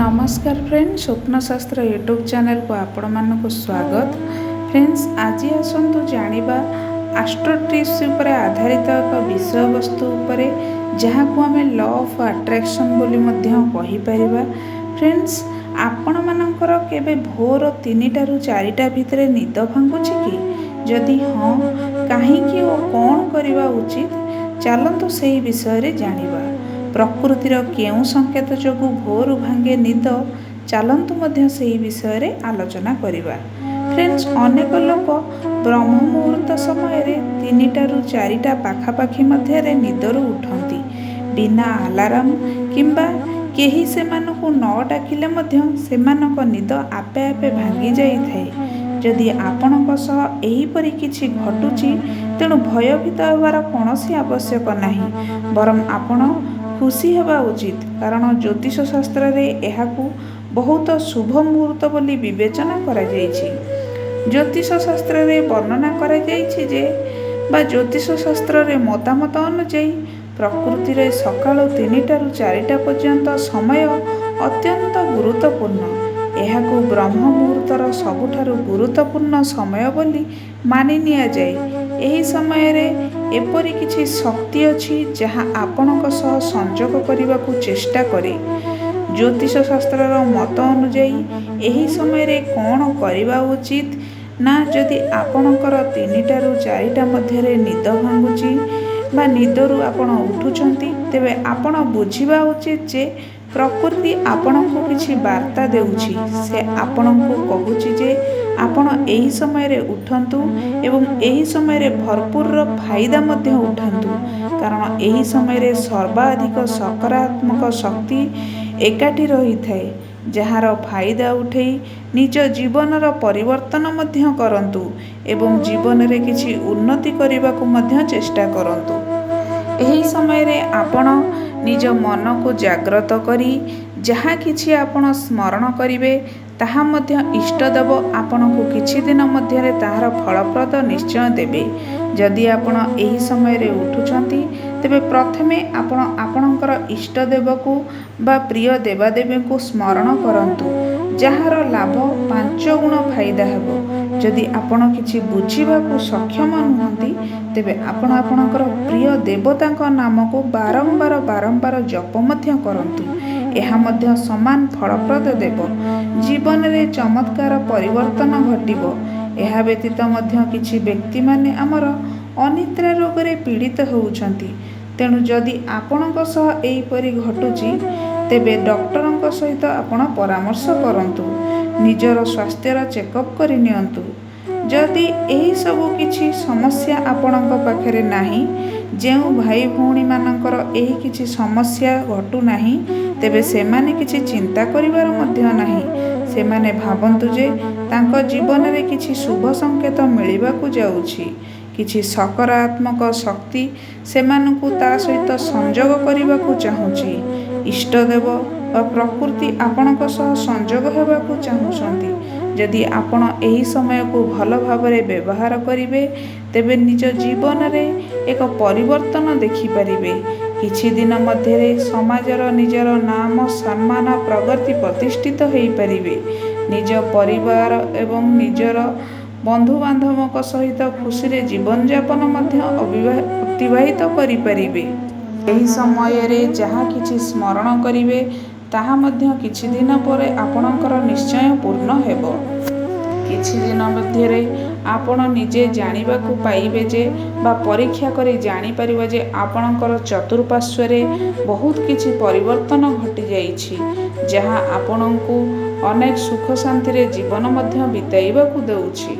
नमस्कार friends, स्वप्नशास्त्र YouTube channel को आपण मानक स्वागत। फ्रेंड्स, आज आसतु जानिबा एस्ट्रो ट्रिप्स उपरे आधारित एक विषय वस्तु उपरे जहाँ को आम लॉ ऑफ अट्रैक्शन बोली मध्य कहि परिबा। फ्रेंड्स, आपण मानकर केबे भोर 3टा रु 4टा भितरे निद भांगुछि कि? जदि हाँ, काहींकि ओ कौन करिबा उचित, चलंतु सेही विषय रे जानिबा। प्रकृतिर केउं संकेत जोगु भोर भांगे निद, चलंतु मध्य सेही विषय रे आलोचना करिबा। फ्रेंड्स, अनेक लोक ब्रह्म मुहूर्त समय 3टा रु 4टा पाखापाखि मध्य निदरू उठंती बिना अलार्म किंबा केही सेमानकु न डाकिले मध्य सेमानक निद आपे आपे भांगी जाइथाए। जदि आपणक सह एहीपरि किछि घटुछि, तेणु भयभीत हेबार कौनसी आवश्यक नाही, बरं आपण खुशी हेबा उचित। कारण ज्योतिष शास्त्र रे एहाकु बहुत शुभ मुहूर्त बोली विवेचना करा जाइछि। ज्योतिष शास्त्र रे वर्णना करा जाइछि जे ज्योतिष शास्त्र रे मतामत अनुଯାयी प्रकृति रे सकाळ 3टा रु 4टा पर्यंत समय अत्यंत गुरुत्वपूर्ण। एहाकु ब्रह्म मुहूर्तर सबुठारु गुरुत्वपूर्ण समय बोली मानि निया जाए। एही समय रे एपरि किछि शक्ति अछि जहाँ आपणक सह संयोग करबाकू चेष्टा करे। ज्योतिष शास्त्रर मत अनुଯାयी एही समय रे कौन करबा उचित ना, जदि आपणकर 3टा रु 4टा मध्यरे निद भांगुची बा निदरू आपण उठुचंती, तेबे आपण बुझिबा उचित जे प्रकृति आपणको किछि वार्ता देउछि। से आपणको कहूछि जे आपण एही समय रे उठंतु एवं एही समय रे भरपूर फायदा मध्य उठंतु। कारण एही समय रे सर्वाधिक सकारात्मक शक्ति एकाठी रही थाए, जहार फायदा उठेई निज जीवनर परिवर्तन मध्य करंतु एवं जीवन रे किछि उन्नति करबाकू मध्य चेष्टा करंतु। एही समय रे आपण निज मन को जाग्रत करी जहाँ किछि आपण स्मरण करिवे, ताहा मध्य इष्टदेव आपणको किछि दिन मध्यरे ताहार फलप्रद निश्चय देबे। जदि आपण एही समय रे उठुचंती, तेबे प्रथमे आपण आपणकर इष्टदेव को बा प्रिय देवादेवी को स्मरण करंतु, जहार लाभ 5 गुण फायदा हेबो। जदि आपण किछि बुझिबाकू सक्षम नुहंती, तेबे आपण आपणकर प्रिय देवतांक नाम को बारंबार जप मध्य करंतु। एहा मध्य समान फलप्रद देव। जीवन रे चमत्कार परिवर्तन घटिबो। एहा व्यतीत मध्य किछि व्यक्ति माने आमर अनिद्रा रोग रे पीड़ित होउछंती। तेणु जदि आपणक सह एहीपरि घटुची, तेबे डॉक्टरଙ୍କ सहित आपण परामर्श करंतु। निजर स्वास्थ्यर चेकअप करि नियंतु। जदि एही सबु किछि समस्या आपणक पाखरे नाही, जेउ भाई भौणी मानकर एही किछि समस्या घटु नाही, तेबे सेमाने किछि चिंता करिवार मध्य नाही। सेमाने भाबंतु जे तांको जीवन रे किछि शुभ संकेत मिलिबाकू जाउछि। किछि सकारात्मक शक्ति सेमानकू ता सहित संयोग करिबाकू चाहुछि। इष्टदेव वा प्रकृति आपणक सह संयोग हेबाकू चाहुछंती। जदि आपण एही समय को भल भाबरे व्यवहार करिवे, तेबे निज जीवन रे एक परिवर्तन देखि परिबे। किछि दिन मध्यरे समाजर निजर नाम सम्मान प्रगति प्रतिष्ठित होई परिबे। निज परिवार एवं निजर बंधु बांधवक सहित खुशी रे जीवन यापन मध्य अतिबाहित करि परिबे। एही समय रे जहाँ किछि स्मरण करिवे, ताहा मध्य किछि दिन परे आपणकर निश्चय पूर्ण हेबो। किछि दिन मध्यरे आपण निजे जानिबाकू पाइबे जे बा परीक्षा करी जानि परिबे जे आपणकर चतुर्पार्श्वरे बहुत किछि परिवर्तन घटि जाइछि, जहाँ आपणଙ୍କୁ अनेक सुख शांति रे जीवन मध्य बिताइबाकू देउछि।